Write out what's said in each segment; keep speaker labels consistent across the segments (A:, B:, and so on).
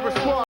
A: Squad.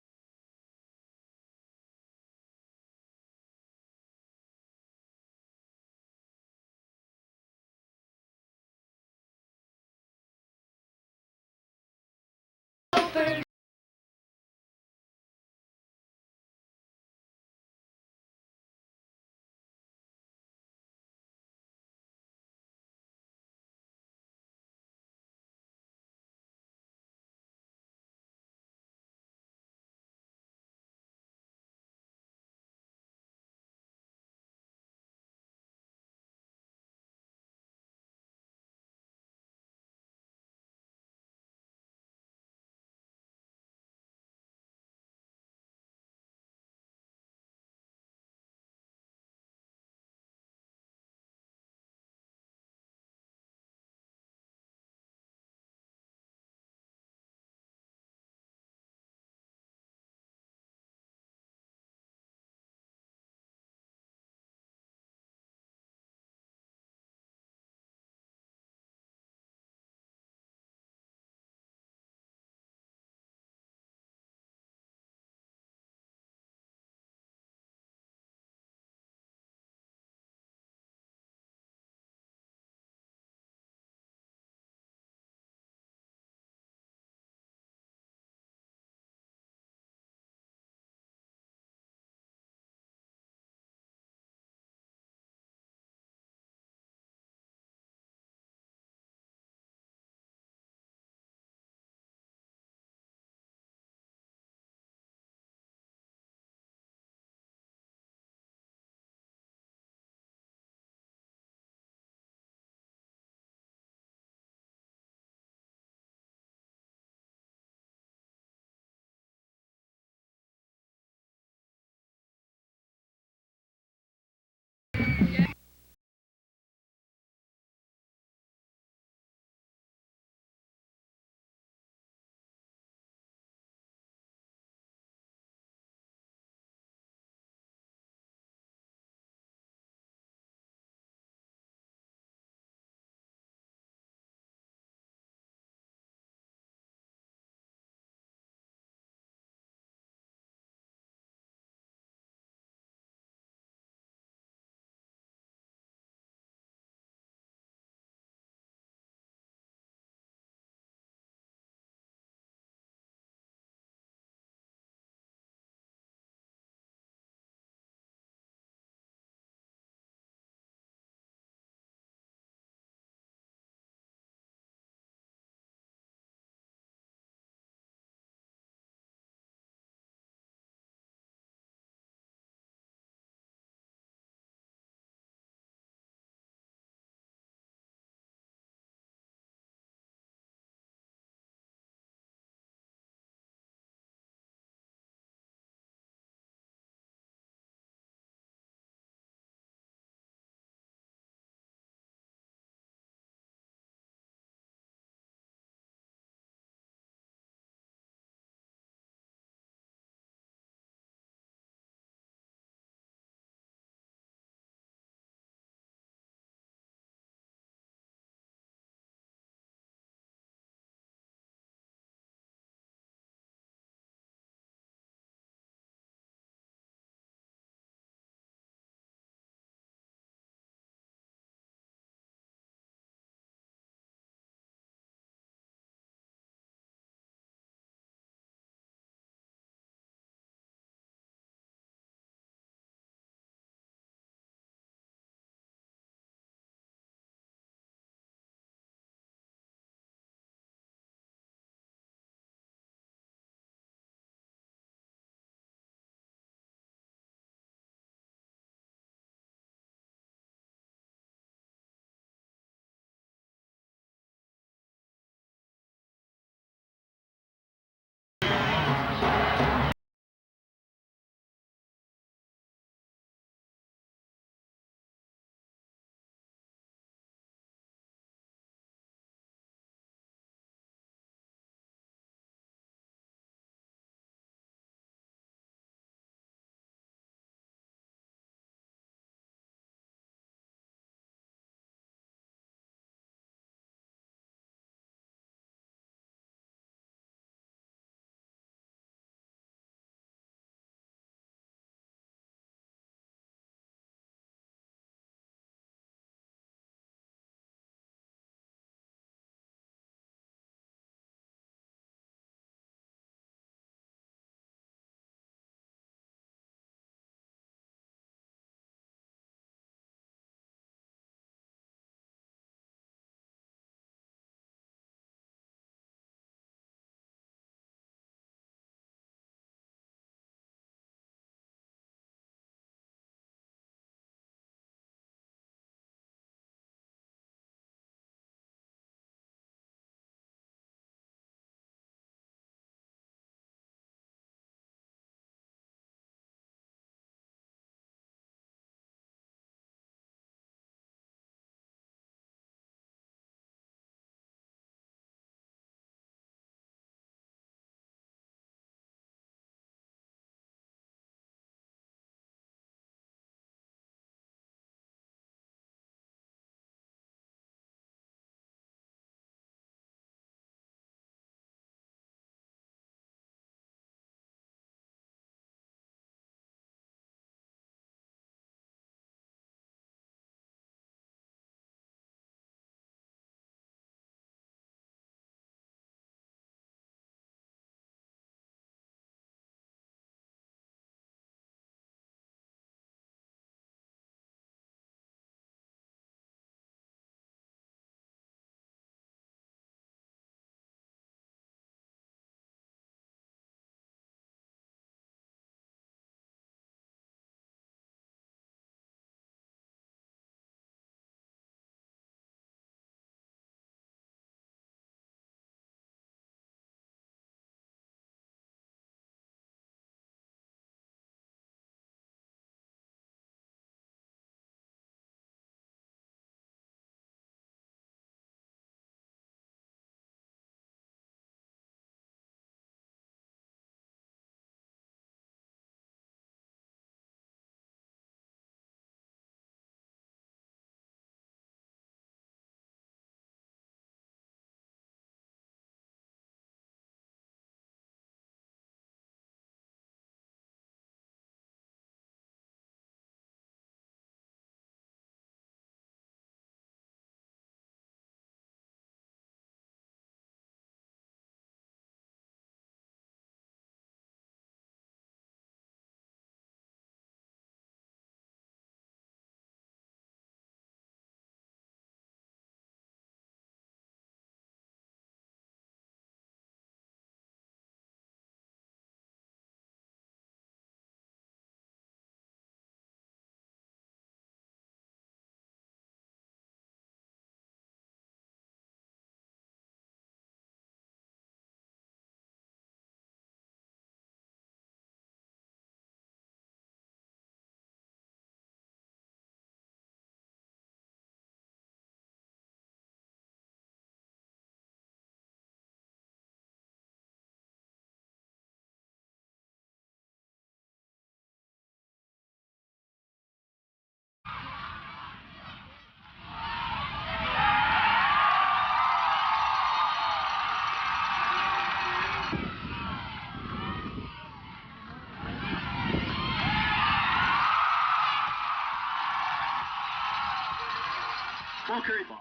A: Ball carried. Ball.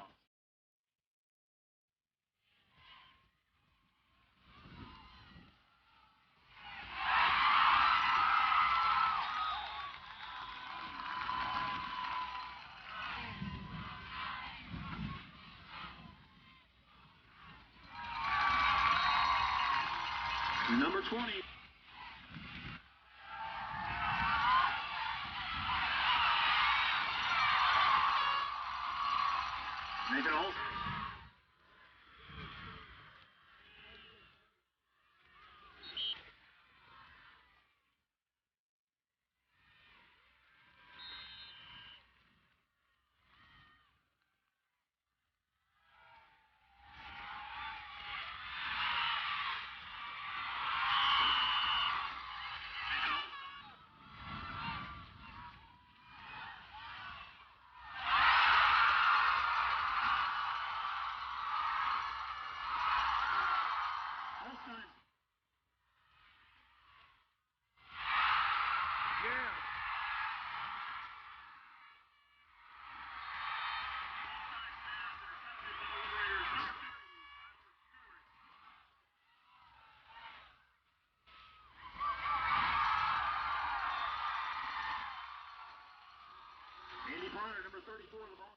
A: Number 20. Make it all. Andy Bonner, number 34 of the ball.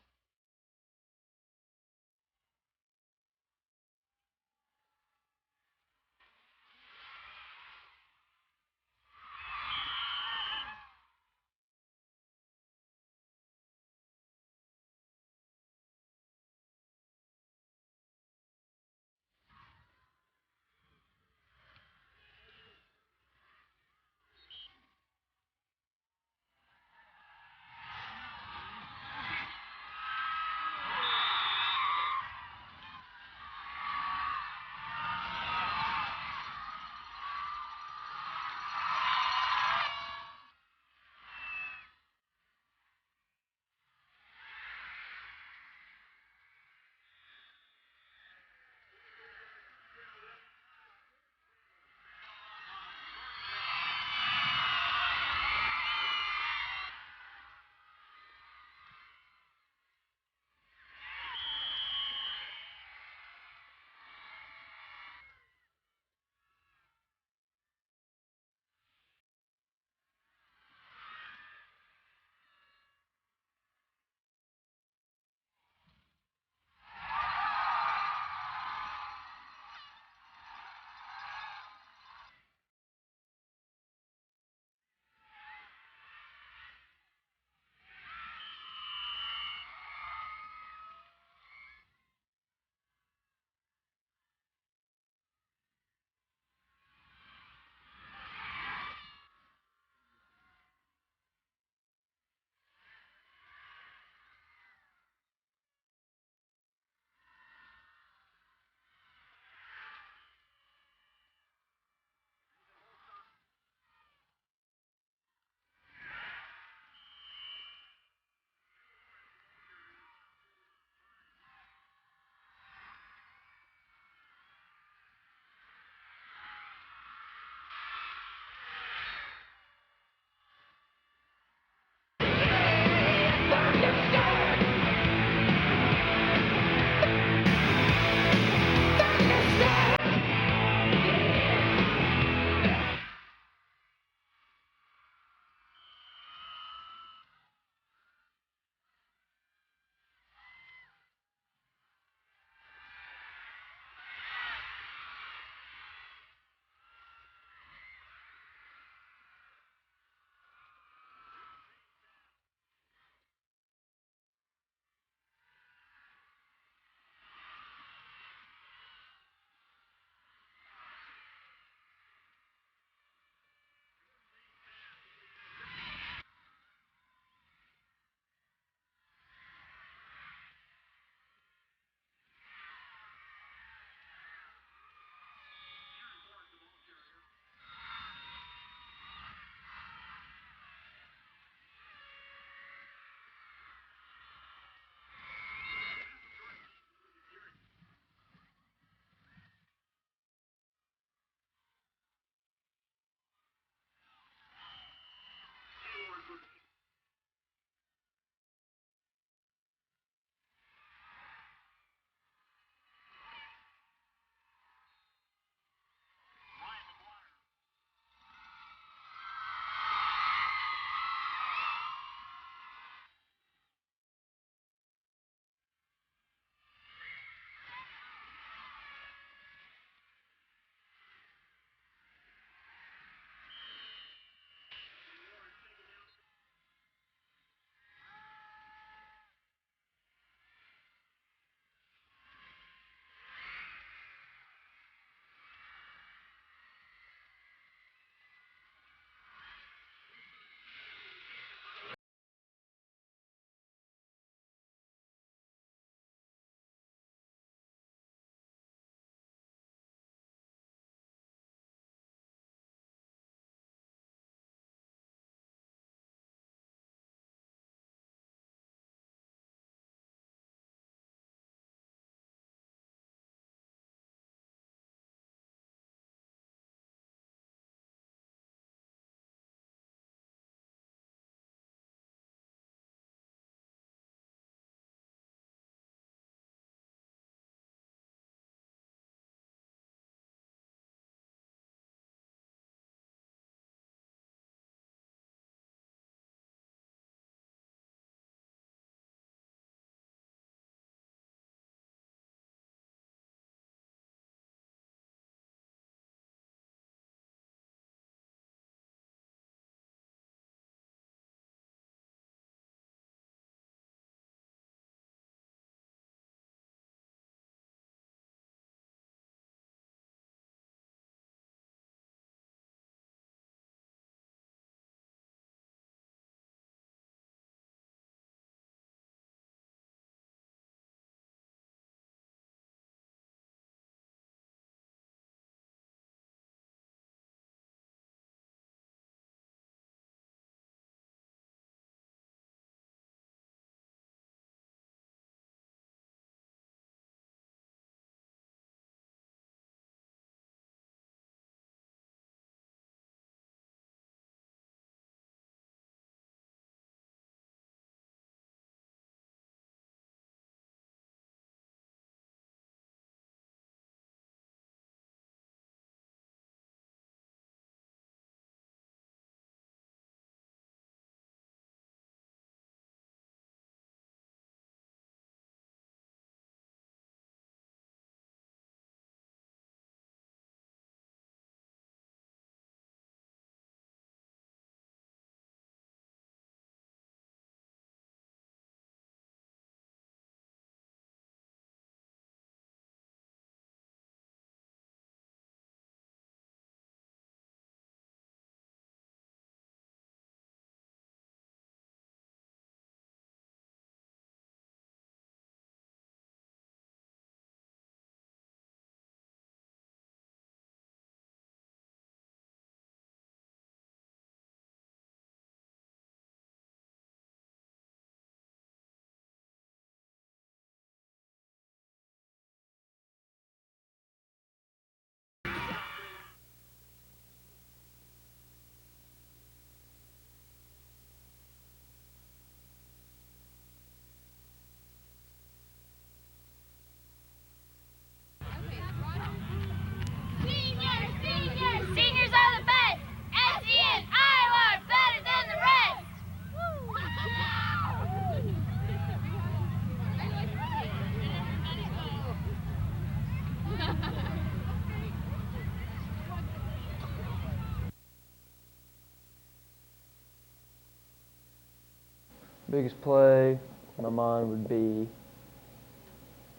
B: Biggest play in my mind would be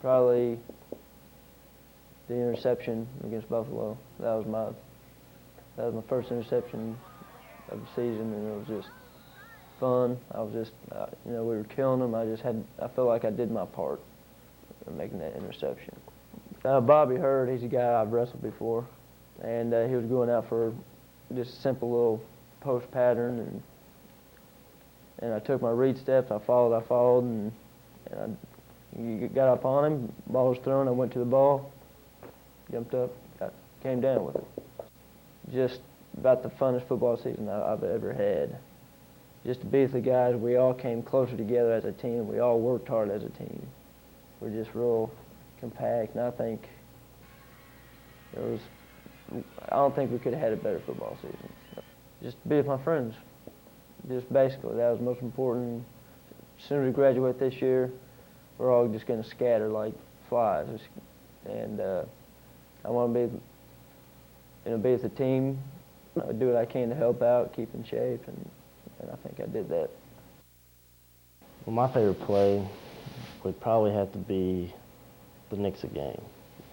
B: probably the interception against Buffalo. That was my first interception of the season, and it was just fun. I was just, we were killing them. I felt like I did my part in making that interception. Bobby Hurd, he's a guy I've wrestled before, and he was going out for just a simple little post pattern, and I took my read steps. I followed, and I got up on him. Ball was thrown. I went to the ball, jumped up, came down with it. Just about the funnest football season I've ever had. Just to be with the guys, we all came closer together as a team. We all worked hard as a team. We're just real compact, and I don't think we could have had a better football season. Just to be with my friends. Just basically, that was most important. As soon as we graduate this year, we're all just going to scatter like flies. And I want to be with the team, do what I can to help out, keep in shape, and I think I did that.
C: Well, my favorite play would probably have to be the Nixa game.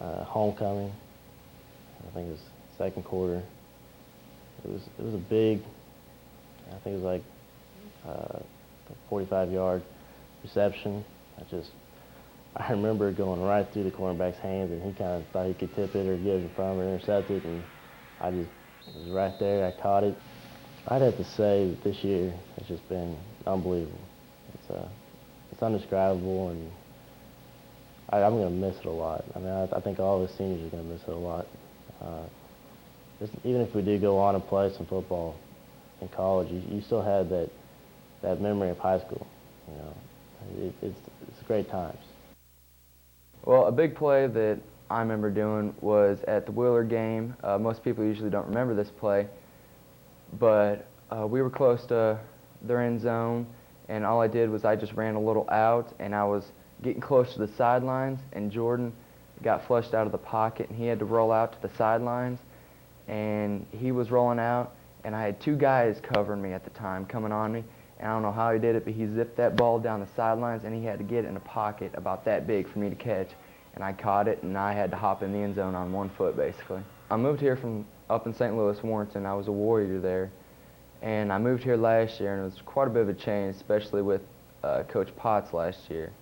C: Homecoming, I think it was second quarter. It was a big, I think it was like 45-yard reception. I remember it going right through the cornerback's hands, and he kind of thought he could tip it or get it from or intercept it, and it was right there. I caught it. I'd have to say that this year has just been unbelievable. It's indescribable, and I'm going to miss it a lot. I mean, I think all of the seniors are going to miss it a lot. Even if we do go on and play some football in college, you still have that memory of high school. It's great times.
D: Well, a big play that I remember doing was at the Willard game. Most people usually don't remember this play, but we were close to their end zone, and all I did was I just ran a little out, and I was getting close to the sidelines, and Jordan got flushed out of the pocket, and he had to roll out to the sidelines, and he was rolling out, and I had two guys covering me at the time, coming on me, and I don't know how he did it, but he zipped that ball down the sidelines, and he had to get it in a pocket about that big for me to catch, and I caught it, and I had to hop in the end zone on 1 foot, basically. I moved here from up in St. Louis, Warrenton. I was a Warrior there, and I moved here last year, and it was quite a bit of a change, especially with Coach Potts last year.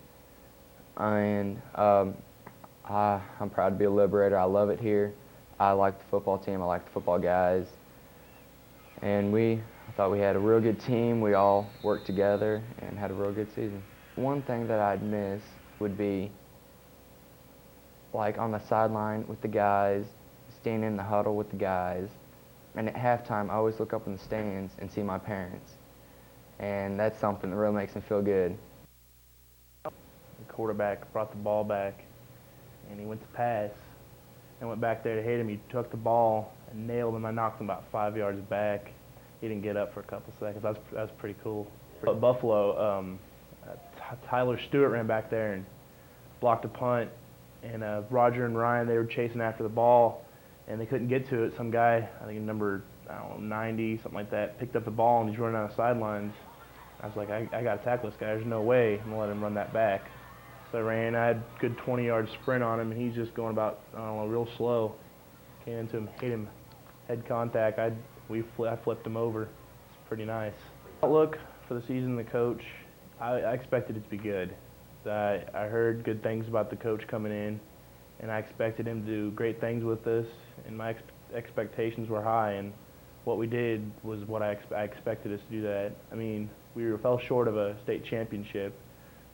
D: And I'm proud to be a Liberator. I love it here. I like the football team. I like the football guys. And I thought we had a real good team. We all worked together and had a real good season. One thing that I'd miss would be like on the sideline with the guys, standing in the huddle with the guys. And at halftime, I always look up in the stands and see my parents. And that's something that really makes me feel good.
E: The quarterback brought the ball back, and he went to pass and went back there to hit him. He took the ball and nailed him. I knocked him about 5 yards back. He didn't get up for a couple seconds. That was pretty cool. At Buffalo, Tyler Stewart ran back there and blocked a punt, and Roger and Ryan, they were chasing after the ball, and they couldn't get to it. Some guy, I think number 90, something like that, picked up the ball, and he's running on the sidelines. I was like, I got to tackle this guy. There's no way I'm going to let him run that back. So I ran. I had a good 20-yard sprint on him, and he's just going about, real slow. Came into him, hit him, head contact. I flipped him over. It's pretty nice. Outlook for the season, the coach, I expected it to be good. I heard good things about the coach coming in, and I expected him to do great things with us, and my expectations were high, and what we did was what I expected us to do that. I mean, we fell short of a state championship,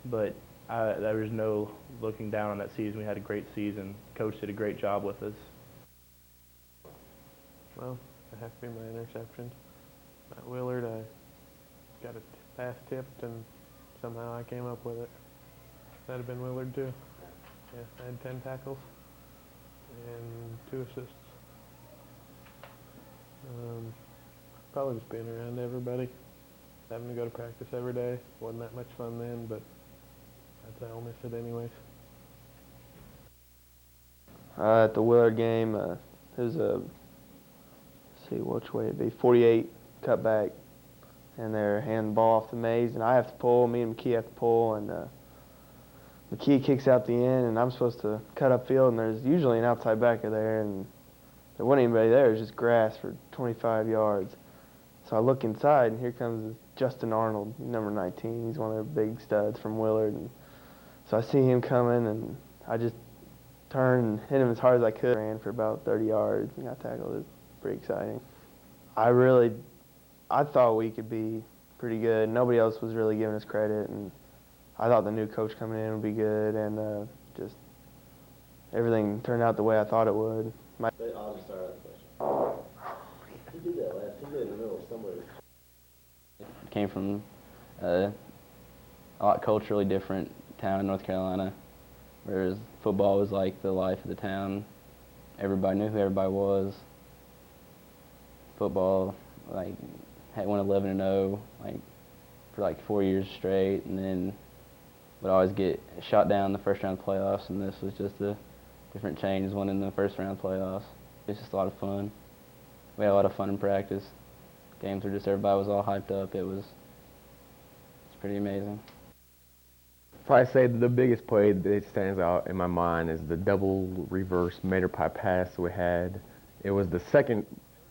E: but there was no looking down on that season. We had a great season. Coach did a great job with us.
F: Well, it has to be my interception. At Willard, I got a pass tipped, and somehow I came up with it. That'd have been Willard too. Yeah, I had 10 tackles and 2 assists. Probably just being around everybody, having to go to practice every day. Wasn't that much fun then, but I'll miss it anyways.
B: At the Willard game, it was let's see which way it'd be, 48 cut back,
F: and they're handing the ball off to Mays, and I have to pull. Me and McKee have to pull, and McKee kicks out the end, and I'm supposed to cut upfield, and there's usually an outside backer there, and there wasn't anybody there. It was just grass for 25 yards. So I look inside, and here comes Justin Arnold, number 19. He's one of the big studs from Willard. And so I see him coming, and I just turned and hit him as hard as I could. Ran for about 30 yards and got tackled. It was pretty exciting. I thought we could be pretty good. Nobody else was really giving us credit, and I thought the new coach coming in would be good, and just everything turned out the way I thought it would.
C: I'll just start out the question. He did that last. He did it in the middle of somewhere.
G: Came from a lot culturally different town in North Carolina, whereas football was like the life of the town. Everybody knew who everybody was. Football, like, had won 11-0, like, for like 4 years straight, and then would always get shot down in the first round of playoffs, and this was just a different change, one in the first round playoffs. It's just a lot of fun. We had a lot of fun in practice. Games were just, everybody was all hyped up. It's pretty amazing.
H: Probably say the biggest play that stands out in my mind is the double reverse Mater Pie pass we had. It was the second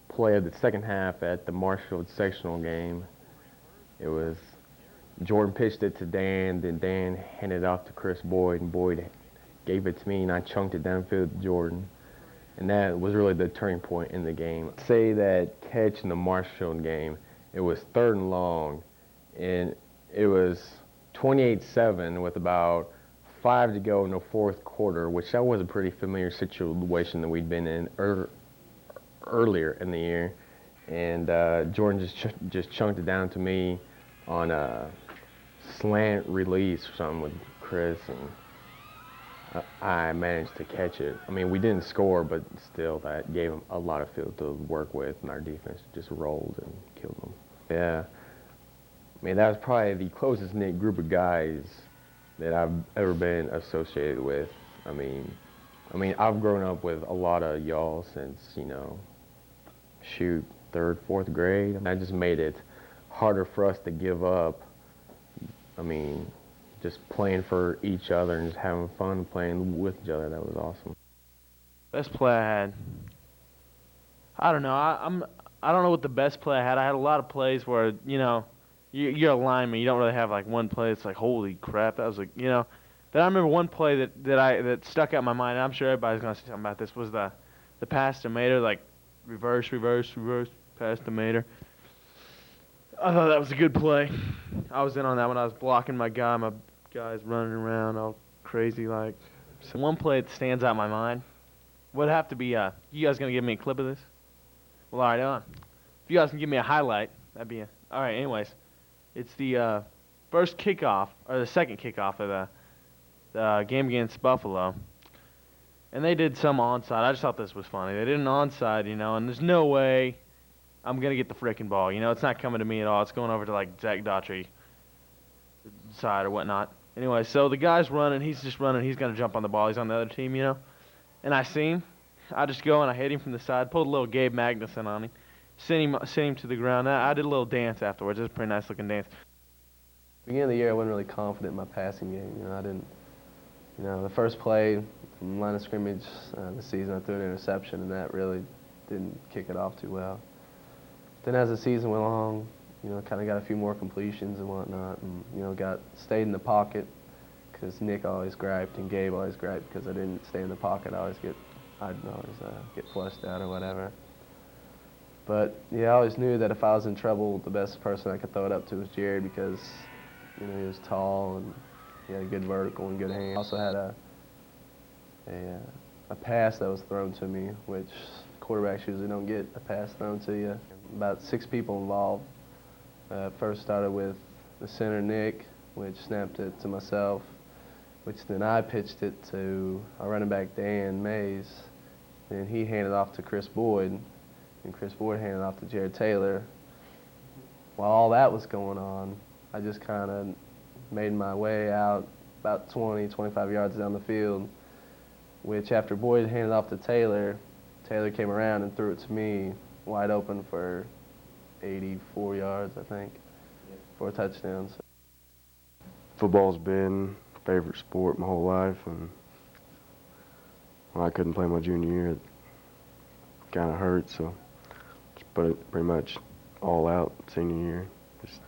H: play of the second half at the Marshfield sectional game. It was Jordan pitched it to Dan, then Dan handed it off to Chris Boyd, and Boyd gave it to me, and I chunked it downfield to Jordan. And that was really the turning point in the game. Say that catch in the Marshfield game, it was 3rd and long, and it was 28-7 with about 5 to go in the 4th quarter, which that was a pretty familiar situation that we'd been in earlier in the year. And Jordan just chunked it down to me on a slant release or something with Chris, and I managed to catch it. I mean, we didn't score, but still, that gave them a lot of field to work with, and our defense just rolled and killed them. Yeah. I mean, that was probably the closest knit group of guys that I've ever been associated with. I mean, I've grown up with a lot of y'all since, shoot, 3rd, 4th grade. That just made it harder for us to give up. I mean, just playing for each other and just having fun playing with each other. That was awesome.
F: Best play I had. I don't know. I don't know what the best play I had. I had a lot of plays where, you're a lineman. You don't really have like one play. It's like, holy crap. That was like, But I remember one play that stuck out in my mind. And I'm sure everybody's gonna say something about this. Was the pass to Mater, like reverse, pass to Mater. I thought that was a good play. I was in on that when I was blocking my guy. My guy's running around all crazy like. So one play that stands out in my mind would have to be, you guys going to give me a clip of this? Well, all right, if you guys can give me a highlight, that'd be all right, anyways. It's the first kickoff, or the second kickoff of the game against Buffalo. And they did some onside. I just thought this was funny. They did an onside, and there's no way I'm going to get the frickin' ball. It's not coming to me at all. It's going over to, like, Zach Daughtry side or whatnot. Anyway, so the guy's running. He's just running. He's going to jump on the ball. He's on the other team, And I see him. I just go and I hit him from the side. Pulled a little Gabe Magnuson on him. Sent him to the ground. I did a little dance afterwards. It was a pretty nice-looking dance.
B: Beginning of the year, I wasn't really confident in my passing game. I didn't, the first play from line of scrimmage this season, I threw an interception, and that really didn't kick it off too well. Then as the season went along, kind of got a few more completions and whatnot, and, stayed in the pocket because Nick always griped and Gabe always griped because I didn't stay in the pocket. I'd always get flushed out or whatever. But, yeah, I always knew that if I was in trouble, the best person I could throw it up to was Jared because, he was tall and he had a good vertical and good hands. I also had a pass that was thrown to me, which quarterbacks usually don't get a pass thrown to you. About 6 people involved. First started with the center, Nick, which snapped it to myself, which then I pitched it to our running back, Dan Mays. Then he handed off to Chris Boyd, and Chris Boyd handed off to Jared Taylor. While all that was going on, I just kind of made my way out about 20, 25 yards down the field, which after Boyd handed off to Taylor, Taylor came around and threw it to me wide open for 84 yards, I think.
I: 4 touchdowns.
J: Football's been a favorite sport my whole life, and when I couldn't play my junior year, it kind of hurt, so just put it pretty much all out senior year. Just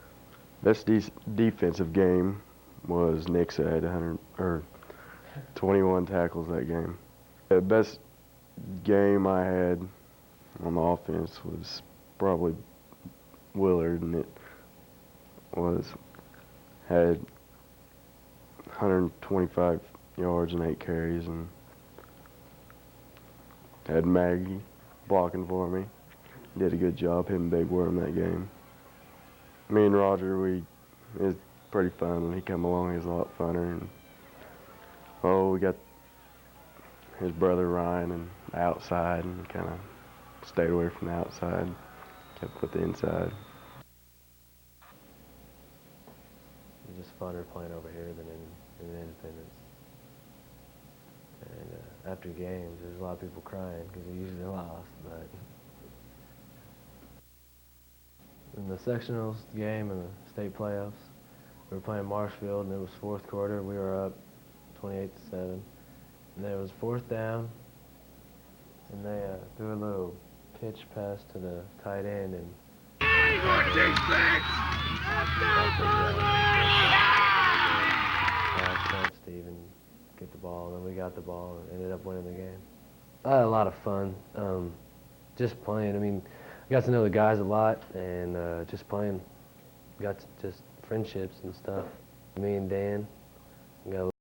J: best defensive game was Nixa at 21 tackles that game. The best game I had on the offense was probably Willard, and it had 125 yards and 8 carries, and had Maggie blocking for me. Did a good job. Him and Big Worm that game. Me and Roger, it was pretty fun when he came along. He was a lot funner. And we got his brother Ryan and outside, and kind of stayed away from the outside. Kept with the inside.
I: It's just funner playing over here than in Independence. And after games, there's a lot of people crying because we usually lost. But in the sectionals game in the state playoffs, we were playing Marshfield, and it was 4th quarter. We were up 28-7, and there was 4th down, and they threw a little pitch pass to the tight end, and Steven get the ball, and then we got the ball and ended up winning the game. I had a lot of fun just playing. I mean, I got to know the guys a lot, and just playing, got to just friendships and stuff. Me and Dan got